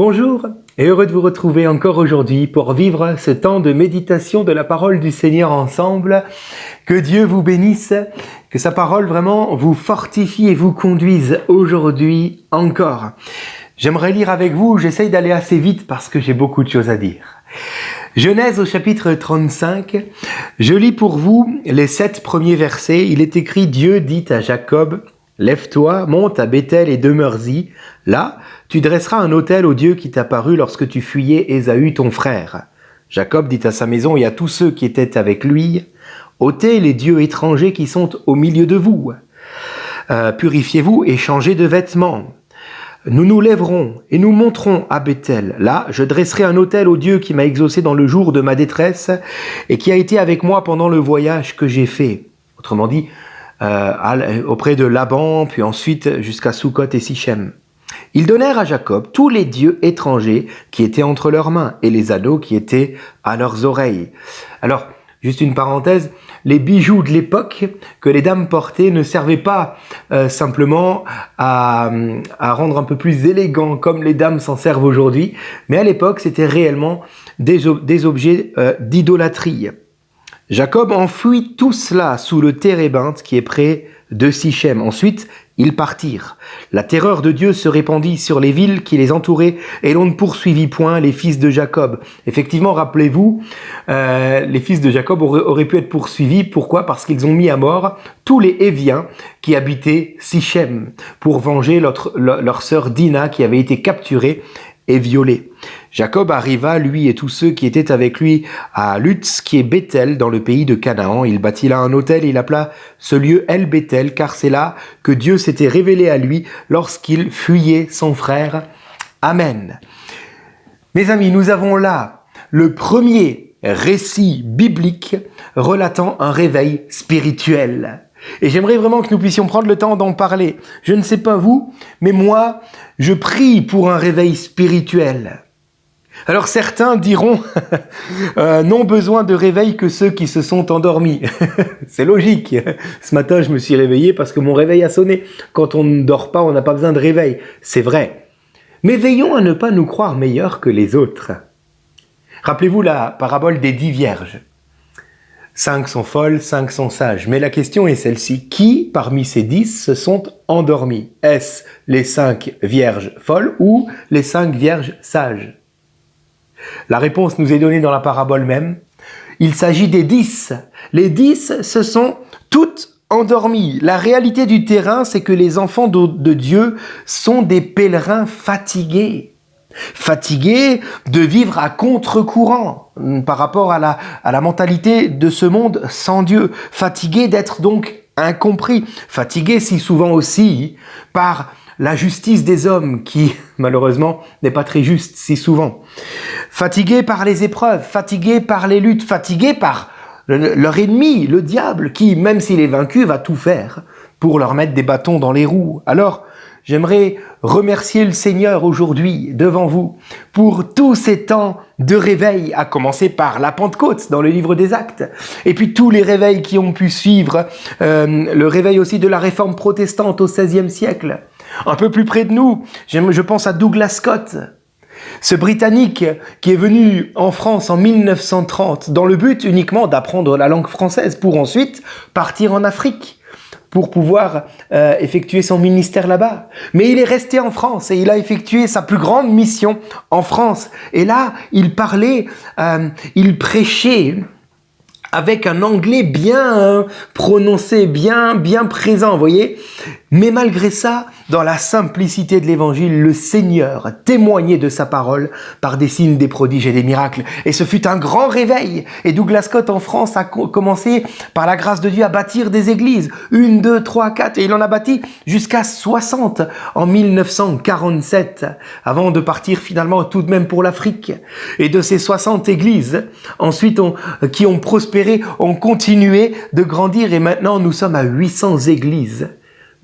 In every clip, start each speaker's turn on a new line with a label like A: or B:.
A: Bonjour et heureux de vous retrouver encore aujourd'hui pour vivre ce temps de méditation de la parole du Seigneur ensemble. Que Dieu vous bénisse, que sa parole vraiment vous fortifie et vous conduise aujourd'hui encore. J'aimerais lire avec vous, j'essaye d'aller assez vite parce que j'ai beaucoup de choses à dire. Genèse au chapitre 35, je lis pour vous les 7 premiers versets. Il est écrit: Dieu dit à Jacob: lève-toi, monte à Béthel et demeure-y. Là, tu dresseras un autel au Dieu qui t'apparut lorsque tu fuyais Ésaü ton frère. Jacob dit à sa maison et à tous ceux qui étaient avec lui: ôtez les dieux étrangers qui sont au milieu de vous. Purifiez-vous et changez de vêtements. Nous nous lèverons et nous monterons à Béthel. Là, je dresserai un autel au Dieu qui m'a exaucé dans le jour de ma détresse et qui a été avec moi pendant le voyage que j'ai fait. Autrement dit, auprès de Laban, puis ensuite jusqu'à Sukkot et Sichem. Ils donnèrent à Jacob tous les dieux étrangers qui étaient entre leurs mains et les anneaux qui étaient à leurs oreilles. Alors, juste une parenthèse, les bijoux de l'époque que les dames portaient ne servaient pas simplement à rendre un peu plus élégant comme les dames s'en servent aujourd'hui, mais à l'époque c'était réellement des objets d'idolâtrie. Jacob enfouit tout cela sous le térébinthe qui est près de Sichem. Ensuite, ils partirent. La terreur de Dieu se répandit sur les villes qui les entouraient et l'on ne poursuivit point les fils de Jacob. Effectivement, rappelez-vous, les fils de Jacob auraient pu être poursuivis. Pourquoi ? Parce qu'ils ont mis à mort tous les Héviens qui habitaient Sichem pour venger leur sœur Dina qui avait été capturée et violée. Jacob arriva, lui et tous ceux qui étaient avec lui, à Luz, qui est Béthel, dans le pays de Canaan. Il bâtit là un autel et il appela ce lieu El Béthel, car c'est là que Dieu s'était révélé à lui lorsqu'il fuyait son frère. Amen. Mes amis, nous avons là le premier récit biblique relatant un réveil spirituel. Et j'aimerais vraiment que nous puissions prendre le temps d'en parler. Je ne sais pas vous, mais moi, je prie pour un réveil spirituel. Alors certains diront non besoin de réveil que ceux qui se sont endormis. C'est logique. Ce matin, je me suis réveillé parce que mon réveil a sonné. Quand on ne dort pas, on n'a pas besoin de réveil. C'est vrai. Mais veillons à ne pas nous croire meilleurs que les autres. Rappelez-vous la parabole des 10 vierges. 5 sont folles, 5 sont sages. Mais la question est celle-ci. Qui, parmi ces 10, se sont endormis? Est-ce les 5 vierges folles ou les 5 vierges sages? La réponse nous est donnée dans la parabole même. Il s'agit des 10. Les 10 se sont toutes endormies. La réalité du terrain, c'est que les enfants de Dieu sont des pèlerins fatigués. Fatigués de vivre à contre-courant par rapport à la mentalité de ce monde sans Dieu. Fatigués d'être donc incompris. Fatigués si souvent aussi par la justice des hommes qui, malheureusement, n'est pas très juste si souvent. Fatigués par les épreuves, fatigués par les luttes, fatigués par leur ennemi, le diable, qui, même s'il est vaincu, va tout faire pour leur mettre des bâtons dans les roues. Alors, j'aimerais remercier le Seigneur aujourd'hui, devant vous, pour tous ces temps de réveil, à commencer par la Pentecôte dans le livre des Actes, et puis tous les réveils qui ont pu suivre, le réveil aussi de la réforme protestante au XVIe siècle. Un peu plus près de nous, je pense à Douglas Scott, ce Britannique qui est venu en France en 1930 dans le but uniquement d'apprendre la langue française pour ensuite partir en Afrique pour pouvoir effectuer son ministère là-bas. Mais il est resté en France et il a effectué sa plus grande mission en France. Et là, il parlait, il prêchait avec un anglais bien prononcé, bien présent, vous voyez. Mais malgré ça, dans la simplicité de l'évangile, le Seigneur témoignait de sa parole par des signes, des prodiges et des miracles. Et ce fut un grand réveil. Et Douglas Scott en France a commencé, par la grâce de Dieu, à bâtir des églises. 1, 2, 3, 4. Et il en a bâti jusqu'à 60 en 1947, avant de partir finalement tout de même pour l'Afrique. Et de ces 60 églises, ensuite, qui ont prospéré, ont continué de grandir. Et maintenant, nous sommes à 800 églises.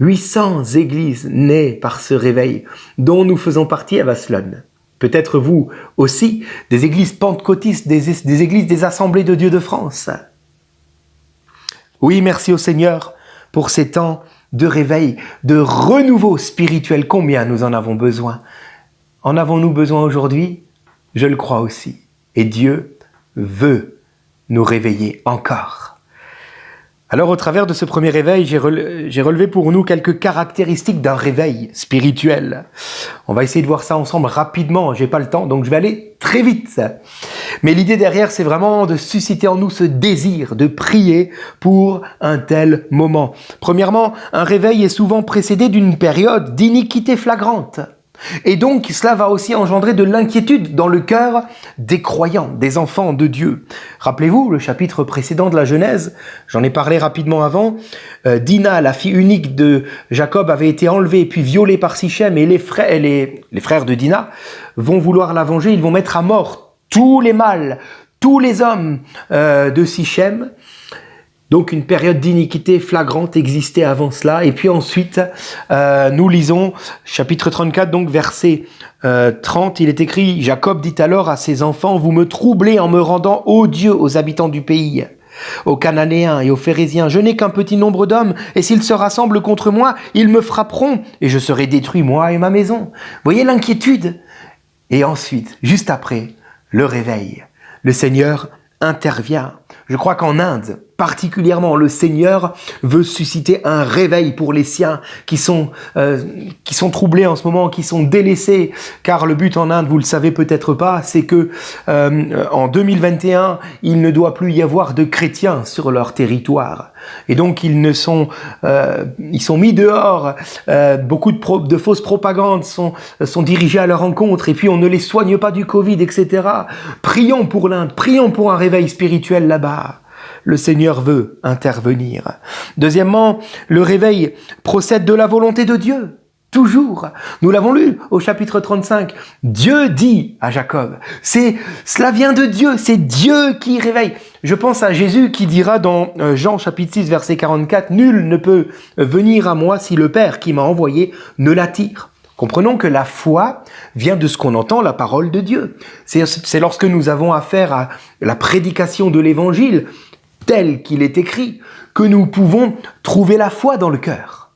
A: 800 églises nées par ce réveil, dont nous faisons partie à Vasselonne. Peut-être vous aussi, des églises pentecôtistes, des églises des Assemblées de Dieu de France. Oui, merci au Seigneur pour ces temps de réveil, de renouveau spirituel. Combien nous en avons besoin. En avons-nous besoin aujourd'hui? Je le crois aussi. Et Dieu veut nous réveiller encore. Alors, au travers de ce premier réveil, j'ai relevé pour nous quelques caractéristiques d'un réveil spirituel. On va essayer de voir ça ensemble rapidement. J'ai pas le temps, donc je vais aller très vite. Mais l'idée derrière, c'est vraiment de susciter en nous ce désir de prier pour un tel moment. Premièrement, un réveil est souvent précédé d'une période d'iniquité flagrante. Et donc, cela va aussi engendrer de l'inquiétude dans le cœur des croyants, des enfants de Dieu. Rappelez-vous, le chapitre précédent de la Genèse, j'en ai parlé rapidement avant, Dina, la fille unique de Jacob, avait été enlevée et puis violée par Sichem, et les frères de Dina vont vouloir la venger, ils vont mettre à mort tous les mâles, tous les hommes de Sichem. Donc une période d'iniquité flagrante existait avant cela. Et puis ensuite, nous lisons chapitre 34, donc verset 30, il est écrit « Jacob dit alors à ses enfants, vous me troublez en me rendant odieux aux habitants du pays, aux Cananéens et aux Phérésiens. Je n'ai qu'un petit nombre d'hommes, et s'ils se rassemblent contre moi, ils me frapperont, et je serai détruit, moi et ma maison. » Voyez l'inquiétude. Et ensuite, juste après, le réveil. Le Seigneur intervient. Je crois qu'en Inde, particulièrement, le Seigneur veut susciter un réveil pour les siens qui sont troublés en ce moment, qui sont délaissés. Car le but en Inde, vous le savez peut-être pas, c'est que en 2021, il ne doit plus y avoir de chrétiens sur leur territoire. Et donc ils sont mis dehors. Beaucoup de fausses propagandes sont dirigées à leur encontre. Et puis on ne les soigne pas du Covid, etc. Prions pour l'Inde, prions pour un réveil spirituel là-bas. Le Seigneur veut intervenir. Deuxièmement, le réveil procède de la volonté de Dieu. Toujours. Nous l'avons lu au chapitre 35. Dieu dit à Jacob. Cela vient de Dieu. C'est Dieu qui réveille. Je pense à Jésus qui dira dans Jean chapitre 6 verset 44. Nul ne peut venir à moi si le Père qui m'a envoyé ne l'attire. Comprenons que la foi vient de ce qu'on entend, la parole de Dieu. C'est lorsque nous avons affaire à la prédication de l'évangile, tel qu'il est écrit, que nous pouvons trouver la foi dans le cœur.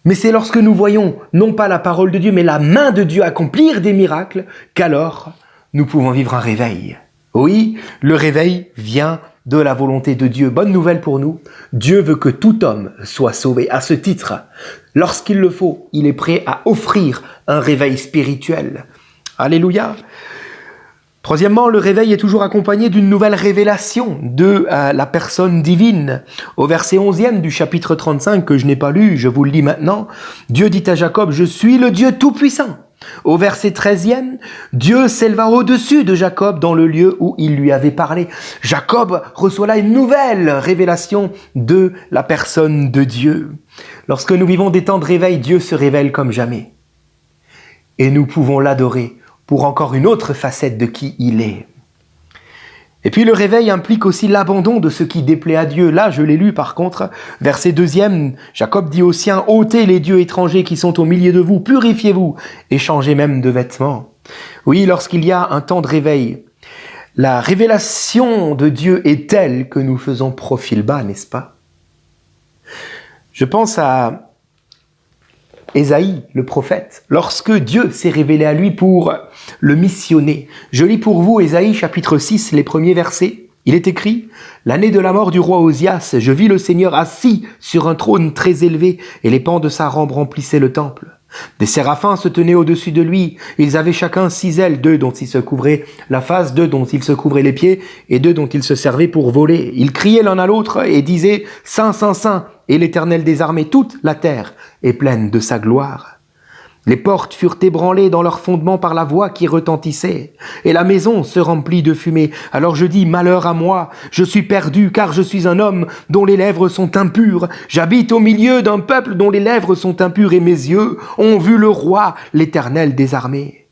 A: Mais c'est lorsque nous voyons, non pas la parole de Dieu, mais la main de Dieu accomplir des miracles, qu'alors nous pouvons vivre un réveil. Oui, le réveil vient de la volonté de Dieu. Bonne nouvelle pour nous, Dieu veut que tout homme soit sauvé. À ce titre, lorsqu'il le faut, il est prêt à offrir un réveil spirituel. Alléluia. Troisièmement, le réveil est toujours accompagné d'une nouvelle révélation de la personne divine. Au verset 11e du chapitre 35 que je n'ai pas lu, je vous le lis maintenant, Dieu dit à Jacob, « Je suis le Dieu Tout-Puissant ». Au verset 13e, Dieu s'éleva au-dessus de Jacob dans le lieu où il lui avait parlé. Jacob reçoit là une nouvelle révélation de la personne de Dieu. Lorsque nous vivons des temps de réveil, Dieu se révèle comme jamais. Et nous pouvons l'adorer pour encore une autre facette de qui il est. Et puis le réveil implique aussi l'abandon de ce qui déplaît à Dieu. Là, je l'ai lu par contre, verset 2e, Jacob dit aux siens, « ôtez les dieux étrangers qui sont au milieu de vous, purifiez-vous et changez même de vêtements. » Oui, lorsqu'il y a un temps de réveil, la révélation de Dieu est telle que nous faisons profil bas, n'est-ce pas? Je pense à Ésaïe, le prophète, lorsque Dieu s'est révélé à lui pour le missionner. Je lis pour vous Ésaïe chapitre 6, les premiers versets. Il est écrit « L'année de la mort du roi Osias, je vis le Seigneur assis sur un trône très élevé, et les pans de sa robe remplissaient le temple. Des séraphins se tenaient au-dessus de lui. Ils avaient chacun 6 ailes, 2 dont ils se couvraient la face, 2 dont ils se couvraient les pieds, et 2 dont ils se servaient pour voler. Ils criaient l'un à l'autre et disaient « Saint, Saint, Saint !» Et l'Éternel des armées, toute la terre est pleine de sa gloire. Les portes furent ébranlées dans leurs fondements par la voix qui retentissait, et la maison se remplit de fumée. Alors je dis, malheur à moi, je suis perdu, car je suis un homme dont les lèvres sont impures. J'habite au milieu d'un peuple dont les lèvres sont impures, et mes yeux ont vu le roi, l'Éternel des armées.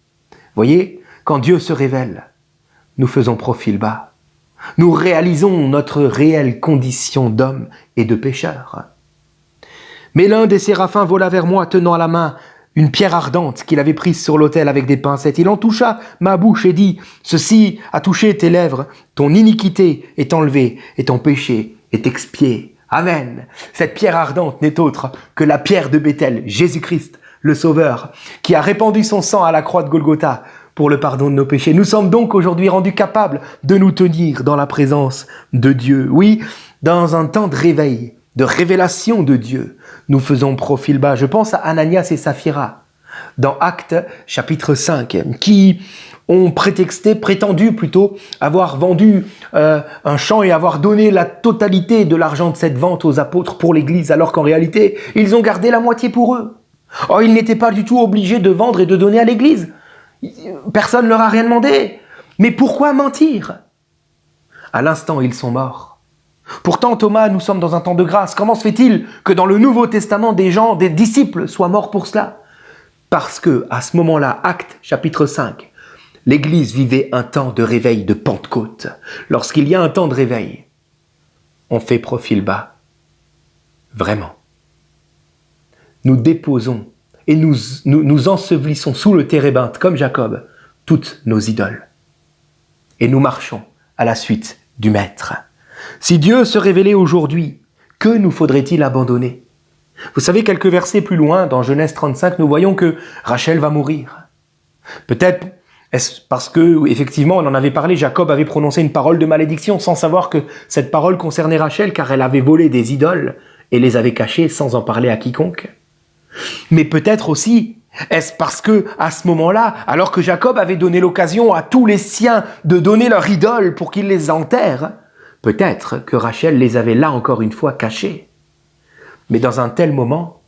A: Voyez, quand Dieu se révèle, nous faisons profil bas. Nous réalisons notre réelle condition d'homme et de pécheur. Mais l'un des séraphins vola vers moi, tenant à la main une pierre ardente qu'il avait prise sur l'autel avec des pincettes. Il en toucha ma bouche et dit, « Ceci a touché tes lèvres, ton iniquité est enlevée et ton péché est expié. » Amen. Cette pierre ardente n'est autre que la pierre de Béthel, Jésus-Christ, le Sauveur, qui a répandu son sang à la croix de Golgotha pour le pardon de nos péchés. Nous sommes donc aujourd'hui rendus capables de nous tenir dans la présence de Dieu. Oui, dans un temps de réveil, de révélation de Dieu, nous faisons profil bas. Je pense à Ananias et Saphira, dans Actes chapitre 5, qui ont prétendu avoir vendu un champ et avoir donné la totalité de l'argent de cette vente aux apôtres pour l'Église, alors qu'en réalité, ils ont gardé la moitié pour eux. Or, ils n'étaient pas du tout obligés de vendre et de donner à l'Église. Personne ne leur a rien demandé. Mais pourquoi mentir? À l'instant, ils sont morts. Pourtant, Thomas, nous sommes dans un temps de grâce. Comment se fait-il que dans le Nouveau Testament, des disciples soient morts pour cela? Parce que, à ce moment-là, Actes chapitre 5, l'Église vivait un temps de réveil de Pentecôte. Lorsqu'il y a un temps de réveil, on fait profil bas. Vraiment. Nous déposons et nous ensevelissons sous le térébinthe, comme Jacob, toutes nos idoles. Et nous marchons à la suite du Maître. Si Dieu se révélait aujourd'hui, que nous faudrait-il abandonner? Vous savez, quelques versets plus loin, dans Genèse 35, nous voyons que Rachel va mourir. Peut-être est-ce parce que, effectivement, on en avait parlé, Jacob avait prononcé une parole de malédiction sans savoir que cette parole concernait Rachel, car elle avait volé des idoles et les avait cachées sans en parler à quiconque. Mais peut-être aussi, est-ce parce que, à ce moment-là, alors que Jacob avait donné l'occasion à tous les siens de donner leur idole pour qu'ils les enterrent, peut-être que Rachel les avait là encore une fois cachées. Mais dans un tel moment,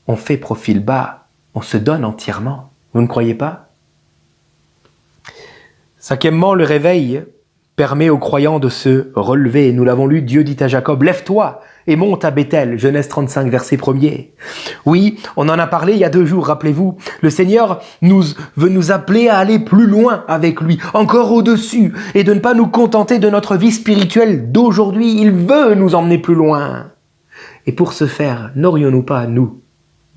A: on fait profil bas, on se donne entièrement. Vous ne croyez pas? Cinquièmement, le réveil permet aux croyants de se relever. Nous l'avons lu, Dieu dit à Jacob, « Lève-toi et monte à Béthel », Genèse 35, verset 1er. Oui, on en a parlé il y a 2 jours, rappelez-vous. Le Seigneur veut nous appeler à aller plus loin avec lui, encore au-dessus, et de ne pas nous contenter de notre vie spirituelle d'aujourd'hui. Il veut nous emmener plus loin. Et pour ce faire, n'aurions-nous pas, nous,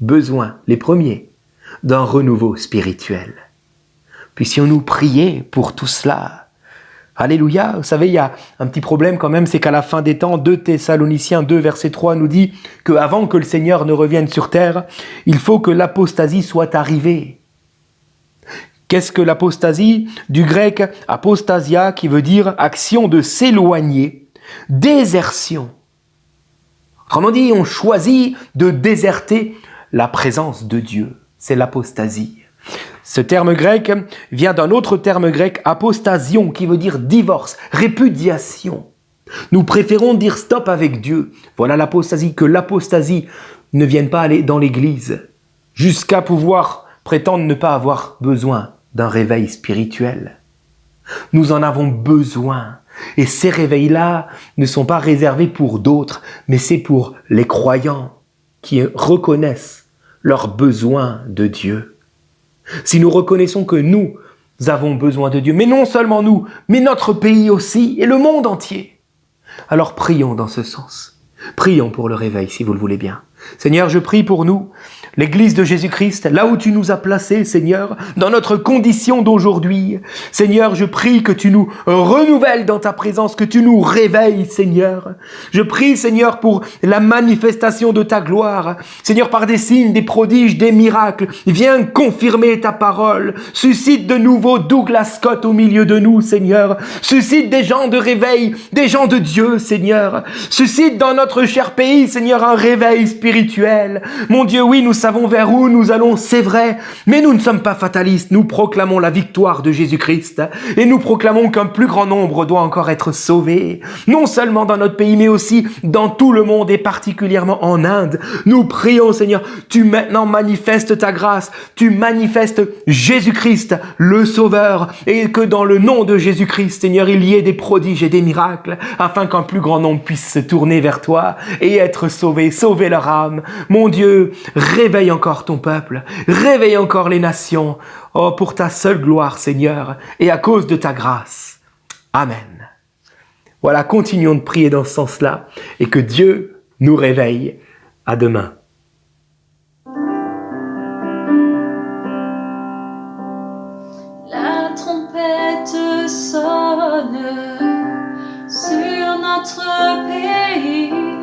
A: besoin, les premiers, d'un renouveau spirituel? Puissions-nous prier pour tout cela? Alléluia. Vous savez, il y a un petit problème quand même, c'est qu'à la fin des temps, 2 Thessaloniciens 2, verset 3 nous dit qu'avant que le Seigneur ne revienne sur terre, il faut que l'apostasie soit arrivée. Qu'est-ce que l'apostasie? Du grec apostasia, qui veut dire action de s'éloigner, désertion. Autrement dit, on choisit de déserter la présence de Dieu. C'est l'apostasie. Ce terme grec vient d'un autre terme grec, apostasion, qui veut dire divorce, répudiation. Nous préférons dire stop avec Dieu. Voilà l'apostasie, que l'apostasie ne vienne pas aller dans l'église, jusqu'à pouvoir prétendre ne pas avoir besoin d'un réveil spirituel. Nous en avons besoin. Et ces réveils-là ne sont pas réservés pour d'autres, mais c'est pour les croyants qui reconnaissent leur besoin de Dieu. Si nous reconnaissons que nous avons besoin de Dieu, mais non seulement nous, mais notre pays aussi et le monde entier, alors prions dans ce sens. Prions pour le réveil, si vous le voulez bien. Seigneur, je prie pour nous, l'Église de Jésus-Christ, là où tu nous as placés, Seigneur, dans notre condition d'aujourd'hui. Seigneur, je prie que tu nous renouvelles dans ta présence, que tu nous réveilles, Seigneur. Je prie, Seigneur, pour la manifestation de ta gloire. Seigneur, par des signes, des prodiges, des miracles, viens confirmer ta parole. Suscite de nouveau Douglas Scott au milieu de nous, Seigneur. Suscite des gens de réveil, des gens de Dieu, Seigneur. Suscite dans notre cher pays, Seigneur, un réveil spirituel. Mon Dieu, oui, nous savons vers où nous allons, c'est vrai, mais nous ne sommes pas fatalistes. Nous proclamons la victoire de Jésus-Christ et nous proclamons qu'un plus grand nombre doit encore être sauvé, non seulement dans notre pays, mais aussi dans tout le monde et particulièrement en Inde. Nous prions, Seigneur, tu maintenant manifestes ta grâce, tu manifestes Jésus-Christ, le Sauveur, et que dans le nom de Jésus-Christ, Seigneur, il y ait des prodiges et des miracles, afin qu'un plus grand nombre puisse se tourner vers toi et être sauvé, sauver leur âme. Mon Dieu, réveille encore ton peuple, réveille encore les nations, oh, pour ta seule gloire, Seigneur, et à cause de ta grâce. Amen. Voilà, continuons de prier dans ce sens-là, et que Dieu nous réveille. À demain.
B: La trompette sonne sur notre pays.